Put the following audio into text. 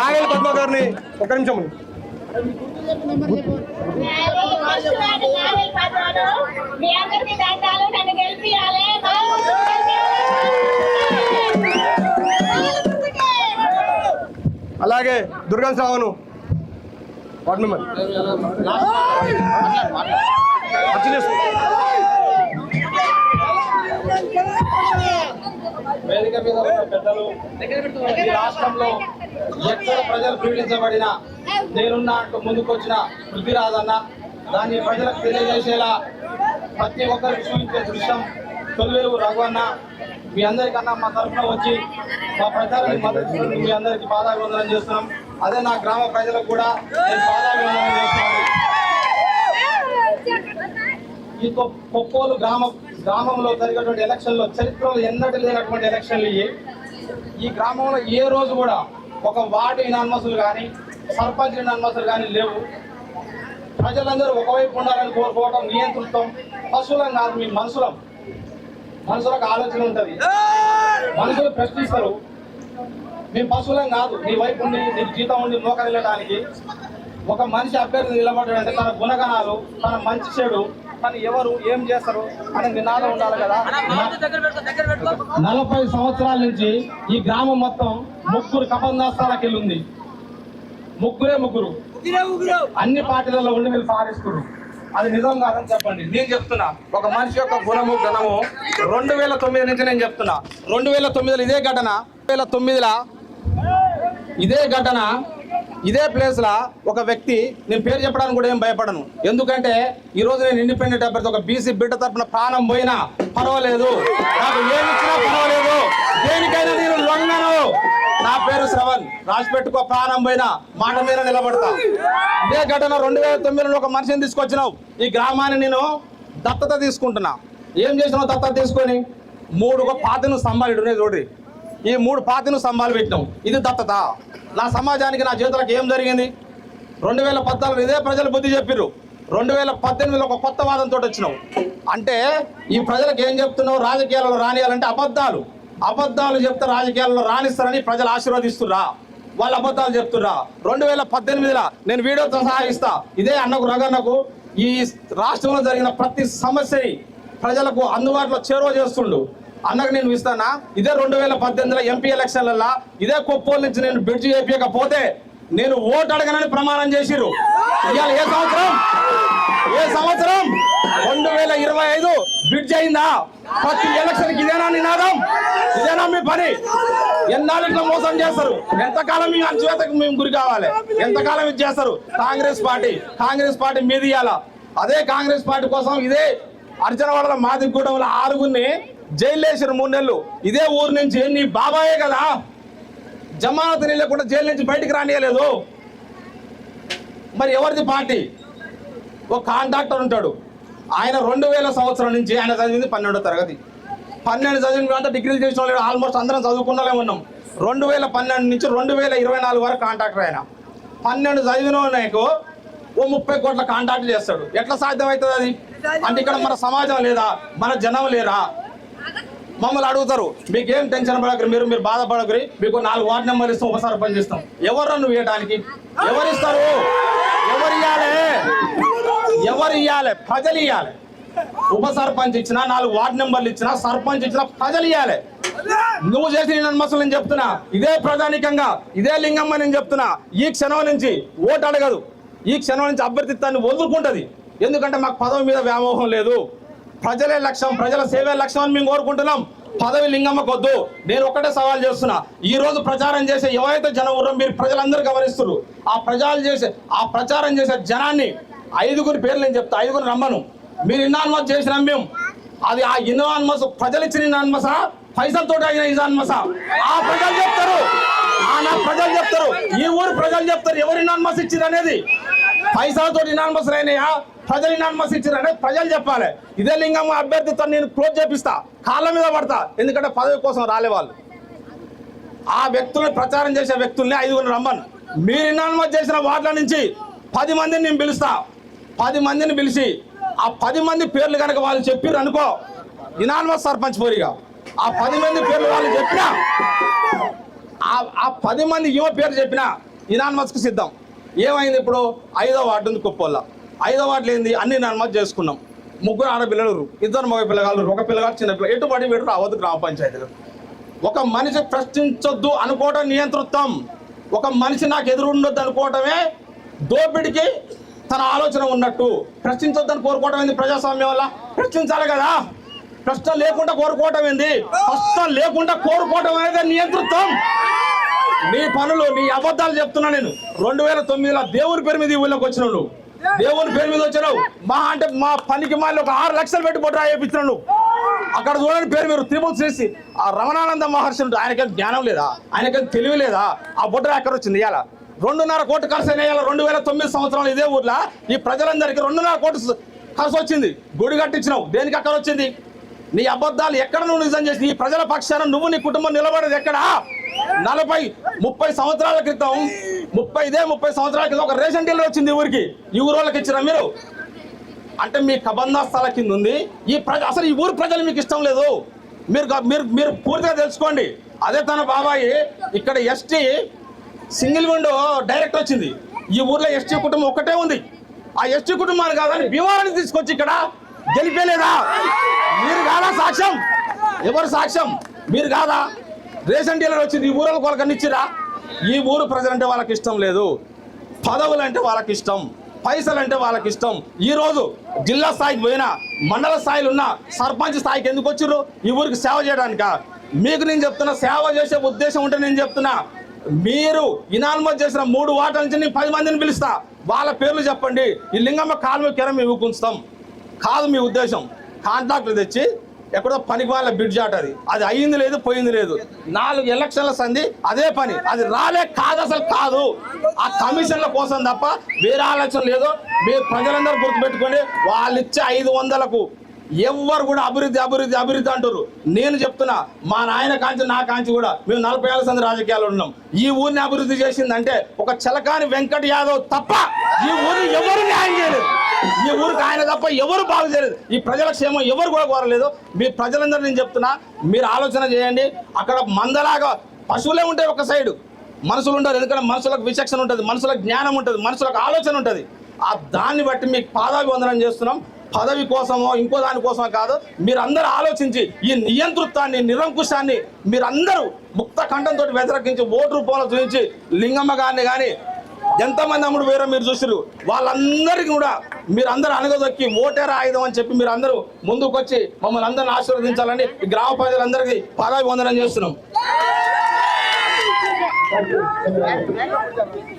నాగేల్ పద్మ గారిని ఒక నిమిషం అలాగే దుర్గం శ్రావణు వార్డ్ మెంబర్ వేదిక మీద ఉన్న పెద్దలు, ఈ రాష్ట్రంలో ఎక్కడ ప్రజలు పీడించబడిన నేనున్నా అంటూ ముందుకొచ్చిన పృథ్వీరాజన్న దాన్ని ప్రజలకు తెలియజేసేలా ప్రతి ఒక్కరికి చూపించే దృశ్యం తొలివెలుగు రఘువన్న. మీ అందరికన్నా మా తరఫున వచ్చి మా ప్రచారానికి మద్దతు మీ అందరికీ పాదాభివందనం చేస్తున్నాం. అదే నా గ్రామ ప్రజలకు కూడా నేను పాదాభివందనం చేస్తున్నాను. ఈ కొప్పోలు గ్రామంలో జరిగేటువంటి ఎలక్షన్లో చరిత్రలో ఎన్నటి లేనటువంటి ఎలక్షన్లు ఈ గ్రామంలో ఏ రోజు కూడా ఒక వార్డు ఇనాన్మసులు కానీ సర్పంచ్ ఇనాన్మసులు కానీ లేవు. ప్రజలందరూ ఒకవైపు ఉండాలని కోరుకోవడం నియంతృత్వం. పశువులం కాదు, మీ మనుషులకు ఆలోచన ఉంటుంది. మనుషులు ప్రశ్నిస్తారు. మేము పశువులం కాదు, నీ వైపు ఉండి నీకు జీతం ఉండి మోకరిల్లడానికి. ఒక మనిషి అభ్యర్థి నిలబడ్డాడంటే తన గుణగణాలు, తన మంచి చెడు, తను ఎవరు ఏం చేస్తారు అనే నినాదం ఉండాలి కదా. 40 సంవత్సరాల నుంచి ఈ గ్రామం మొత్తం ముగ్గురు కబందాస్తాలకి వెళ్ళింది. ముగ్గురు అన్ని పార్టీలలో ఉండి వీళ్ళు పాటిస్తున్నారు. అది నిజం కాదని చెప్పండి. నేను చెప్తున్నా, ఒక మనిషి యొక్క గుణము గణము 2009 నుంచి నేను చెప్తున్నా. 2009లో ఇదే ఘటన, 2009లో ఇదే ఘటన ఇదే ప్లేస్ లా ఒక వ్యక్తి, నేను పేరు చెప్పడానికి కూడా ఏం భయపడను. ఎందుకంటే ఈ రోజు నేను ఇండిపెండెంట్ అభ్యర్థి, ఒక బీసీ బిడ్డ తరపున ప్రాణం పోయినా పర్వాలేదు, నాకు ఏమి ఇచ్చినా పర్వాలేదు, దేనికైనా నేను లొంగను. నా పేరు శ్రవణ్, రాసి పెట్టుకో, ప్రాణం పోయినా మాట మీద నిలబడతా. ఇదే ఘటన 2009లో ఒక మనిషిని తీసుకొచ్చినావు. ఈ గ్రామాన్ని నేను దత్తత తీసుకుంటున్నా. ఏం చేసినావు దత్తత తీసుకొని? 3 పాతిను స్తంభాలు ఇటునే చూడ్రి, ఈ 3 పాతిను స్తంభాలు పెట్టినావు. ఇది దత్తత? నా సమాజానికి నా చేతులకు ఏం జరిగింది? 2014 ఇదే ప్రజలు బుద్ధి చెప్పిర్రు. 2018లో ఒక కొత్త వాదంతో వచ్చినావు. అంటే ఈ ప్రజలకు ఏం చెప్తున్నావు? రాజకీయాలలో రానియాలంటే అబద్ధాలు చెప్తే రాజకీయాలలో రాణిస్తారని ప్రజలు ఆశీర్వదిస్తుర్రా? వాళ్ళు అబద్ధాలు చెప్తుర్రా? 2018లో నేను వీడియోతో సహా ఇస్తా. ఇదే అన్నకు రగన్నకు ఈ రాష్ట్రంలో జరిగిన ప్రతి సమస్యని ప్రజలకు అందుబాటులో చేరువ చేస్తుండు. అన్నకు నేను ఇస్తానా? ఇదే 2018లో ఎంపీ ఎలక్షన్లలో ఇదే కొప్పోలు నుంచి నేను బ్రిడ్జ్ చేపించకపోతే నేను ఓటు అడగనని ప్రమాణం చేసిర్రు. ఇవాళ ఏ సంవత్సరం 2025 బ్రిడ్జ్ అయిందా? ప్రతి ఎలక్షన్కి ఇదేనా నినాదం? ఇదేనా మీ పని? ఎన్నాళ్ళు ఇట్లా మోసం చేస్తారు? ఎంతకాలం మీ అంచువేతకు మేము గురి కావాలి? ఎంతకాలం ఇది చేస్తారు? కాంగ్రెస్ పార్టీ మీది ఇయ్యాల. అదే కాంగ్రెస్ పార్టీ కోసం ఇదే అర్జనవాడలో మాదిగూడెంలో 6గురిని జైలు వేసారు 3 నెలలు. ఇదే ఊరు నుంచి నీ బాబాయే కదా జమానత్ లేకుండా జైలు నుంచి బయటికి రానియలేదు. మరి ఎవరిది పార్టీ? ఒక కాంట్రాక్టర్ ఉంటాడు, ఆయన 2000 సంవత్సరం నుంచి ఆయన చదివింది 12వ తరగతి. 12 చదివిన అంతా డిగ్రీలు చేసిన వాళ్ళు ఆల్మోస్ట్ అందరం చదువుకున్నలే ఉన్నాం. 2012 నుంచి 2024 వరకు కాంట్రాక్టర్. ఆయన 12 చదివిన నాకు ఓ 30 కోట్ల కాంట్రాక్ట్ చేస్తాడు. ఎట్లా సాధ్యమవుతుంది అది? అంటే ఇక్కడ మన సమాజం లేదా? మన జనం లేరా? మమ్మల్ని అడుగుతారు, మీకేం టెన్షన్ పడకరు, మీరు బాధపడకరి, మీకు 4 వార్డు నెంబర్లు ఇస్తాం, ఉప సర్పంచ్ ఇస్తాం. ఎవరు నువ్వు ఇవ్వడానికి? ఎవరిస్తారు? ఎవరు ఇవ్వాలి? ప్రజలు ఇవ్వాలి. ఉప సర్పంచ్ ఇచ్చినా, 4 వార్డు నెంబర్లు ఇచ్చినా, సర్పంచ్ ఇచ్చినా ప్రజలు ఇవ్వాలి. నువ్వు చేసిన నన్మసలు నేను చెప్తున్నా, ఇదే ప్రధానికంగా ఇదే లింగమ్మ నేను చెప్తున్నా, ఈ క్షణం నుంచి ఓటు అడగదు. ఈ క్షణం నుంచి అభ్యర్థిత్వాన్ని వదులుకుంటుంది. ఎందుకంటే మాకు పదవి మీద వ్యామోహం లేదు. ప్రజలే లక్ష్యం, ప్రజల సేవే లక్ష్యం అని మేము కోరుకుంటున్నాం. పదవి లింగమ్మకు వద్దు. నేను ఒకటే సవాల్ చేస్తున్నా, ఈ రోజు ప్రచారం చేసే ఎవరైతే జనం ఉన్నారో మీరు ప్రజలందరూ గమనిస్తున్నారు. ఆ ప్రచారం చేసే జనాన్ని 5గురి పేర్లు నేను చెప్తా, 5గురిని రమ్మను. మీరు ఇనాన్మస్ చేసిన మేము అది ఆ ఇనాన్మస్ ప్రజలు ఇచ్చిన ఇనాన్మసా, పైసలతో అయిన ఇనాన్మసా? ఆ ప్రజలు చెప్తారు, నా ప్రజలు చెప్తారు, ఈ ఊరు ప్రజలు చెప్తారు ఎవరు ఇనాన్మస్ ఇచ్చారు అనేది. పైసలతో ఇనాన్మస్ అయినాయా, ప్రజలు ఇనాన్మస్ ఇచ్చారు అనేది ప్రజలు చెప్పాలి. ఇదే లింగమ్మ అభ్యర్థితో నేను క్లోజ్ చేపిస్తా, కాళ్ళ మీద పడతా. ఎందుకంటే పదవి కోసం రాలే వాళ్ళు. ఆ వ్యక్తుల్ని ప్రచారం చేసే వ్యక్తుల్ని 5గురిని రమ్మను. మీరు ఇనాన్మస్ చేసిన వార్డుల నుంచి 10 మందిని నేను పిలుస్తా. 10 మందిని పిలిచి ఆ 10 మంది పేర్లు కనుక వాళ్ళు చెప్పారు అనుకో, ఇనాన్మస్ సర్పంచ్ పోరిగా ఆ 10 మంది పేర్లు వాళ్ళు చెప్పినా, ఆ 10 మంది యువ పేరు చెప్పినా ఇనాన్మస్కి సిద్ధం. ఏమైంది ఇప్పుడు? 5వ వార్డు ఉంది కుప్పల్లో. 5వ వార్డులో ఏంది? అన్ని ఇనాన్మస్ చేసుకున్నాం. 3 ఆడపిల్లలు, 2 మగ పిల్లగాళ్ళు, 1 పిల్లగాడు చిన్న పిల్ల. ఎటుబడి వీడు రావద్దు గ్రామ పంచాయతీలు. ఒక మనిషి ప్రశ్నించొద్దు అనుకోవటం నియంతృత్వం. ఒక మనిషి నాకు ఎదురు ఉండొద్దు అనుకోవటమే దోపిడికి తన ఆలోచన ఉన్నట్టు. ప్రశ్నించొద్దని కోరుకోవటం ఏంది? ప్రజాస్వామ్యం వల్ల ప్రశ్నించాలి కదా. ప్రశ్న లేకుండా కోరుకోవటం ఏంది? ప్రశ్న లేకుండా కోరుకోవటం అనేది నియంతృత్వం. నీ పనులు, నీ అబద్ధాలు చెప్తున్నా నేను. 2009లో దేవుని పేరు మీద ఈ ఊళ్ళోకి వచ్చినావు నువ్వు. దేవుని పేరు మీద వచ్చినావు. అంటే మా పనికి మాలి ఒక 6 లక్షలు పెట్టి బొట్టు రాయిపించినావు నువ్వు. అక్కడ చూడండి పేరు మీరు త్రిపుల్ చేసి ఆ రమణానంద మహర్షి ఉంటుంది. ఆయనకేం జ్ఞానం లేదా? ఆయనకేం తెలివి లేదా? ఆ బొట్టు ఎక్కడ వచ్చింది? ఇవాళ 2.5 కోట్లు ఖర్చు అయినా 2009 సంవత్సరాలు ఇదే ఊర్లో ఈ ప్రజలందరికీ 2.5 కోట్లు ఖర్చు వచ్చింది. గుడి కట్టించినావు. దేనికి అక్కడ వచ్చింది? నీ అబద్ధాలు ఎక్కడ నువ్వు నిజం చేసి ఈ ప్రజల పక్షాన నువ్వు నీ కుటుంబం నిలబడేది ఎక్కడ? 40-30 సంవత్సరాల క్రితం 30 సంవత్సరాల క్రితం ఒక రేషన్ డీలర్ వచ్చింది ఊరికి. ఈ ఊరు వాళ్ళకి ఇచ్చినా మీరు? అంటే మీ కబందాస్తాల కింద ఉంది ఈ అసలు ఈ ఊరు ప్రజలు మీకు ఇష్టం లేదు. మీరు పూర్తిగా తెలుసుకోండి. అదే తన బాబాయి ఇక్కడ ఎస్టీ సింగిల్ విండో డైరెక్ట్ వచ్చింది. ఈ ఊర్లో ఎస్టీ కుటుంబం ఒక్కటే ఉంది. ఆ ఎస్టీ కుటుంబాన్ని కాదని భీమవరాన్ని తీసుకొచ్చి ఇక్కడ గెలిపేలేదా? మీరు కాదా సాక్ష్యం? ఎవరు సాక్ష్యం? మీరు కాదా? రేషన్ డీలర్ వచ్చింది ఈ ఊళ్ళో వాళ్ళకన్నా ఇచ్చిరా? ఈ ఊరు ప్రజలంటే వాళ్ళకి ఇష్టం లేదు. పదవులు అంటే వాళ్ళకి ఇష్టం, పైసలు అంటే వాళ్ళకి ఇష్టం. ఈ రోజు జిల్లా స్థాయికి పోయినా, మండల స్థాయిలో ఉన్న సర్పంచ్ స్థాయికి ఎందుకు వచ్చిర్రు? ఈ ఊరికి సేవ చేయడానిక? మీకు నేను చెప్తున్నా, సేవ చేసే ఉద్దేశం ఉంటే నేను చెప్తున్నా, మీరు ఇనాల్మస్ చేసిన 3 వార్డుల నుంచి నేను 10 మందిని పిలుస్తా. వాళ్ళ పేర్లు చెప్పండి. ఈ లింగమ్మ కాలువ కెర మేము ఉంచుతాం. కాదు మీ ఉద్దేశం. కాంట్రాక్టులు తెచ్చి ఎక్కడో పనికి వాళ్ళ బ్రిడ్జ్ ఆటది. అది అయ్యింది లేదు, పోయింది లేదు. 4 ఎలక్షన్ల సంది అదే పని. అది రాలే కాదు, అసలు కాదు. ఆ కమిషన్ల కోసం తప్ప వేరే ఆలోచన లేదు. మీరు ప్రజలందరూ గుర్తుపెట్టుకోండి. వాళ్ళు ఇచ్చే 500కు ఎవ్వరు కూడా అభివృద్ధి అంటారు. నేను చెప్తున్నా, మా నాయన కాంచి నా కాంచి కూడా మేము 40 ఏళ్ల సంది రాజకీయాలు ఉన్నాం. ఈ ఊరిని అభివృద్ధి చేసిందంటే ఒక చలకాని వెంకట యాదవ్ తప్ప ఈ ఊరిని ఎవరు న్యాయం చేయలేదు. ఈ ఊరికి ఆయన తప్ప ఎవరు బాగు చేయలేదు. ఈ ప్రజల క్షేమం ఎవరు కూడా కోరలేదు. మీ ప్రజలందరూ నేను చెప్తున్నా, మీరు ఆలోచన చేయండి. అక్కడ మందలాగా పశువులే ఉంటాయి ఒక సైడు, మనుషులు ఉంటారు. ఎందుకంటే మనుషులకు విచక్షణ ఉంటుంది, మనుషులకు జ్ఞానం ఉంటుంది, మనుషులకు ఆలోచన ఉంటుంది. ఆ దాన్ని బట్టి మీకు పాదాభివందనం చేస్తున్నాం. పదవి కోసమో ఇంకో దానికోసమో కాదు. మీరందరూ ఆలోచించి ఈ నియంతృత్వాన్ని, నిరంకుశాన్ని మీరందరూ ముక్త కంఠంతో వ్యతిరేకించి ఓటు రూపంలో చూపించి లింగమ్మ గారిని కానీ ఎంతమంది అమ్ముడు వేరే మీరు చూసిరు వాళ్ళందరికీ కూడా మీరందరూ అనగదొక్కి ఓటేరా ఆయుధం అని చెప్పి మీరు అందరూ ముందుకు వచ్చి మమ్మల్ని అందరిని ఆశీర్వదించాలని ఈ గ్రామ ప్రజలందరికీ పాదాభివందనం చేస్తున్నాం.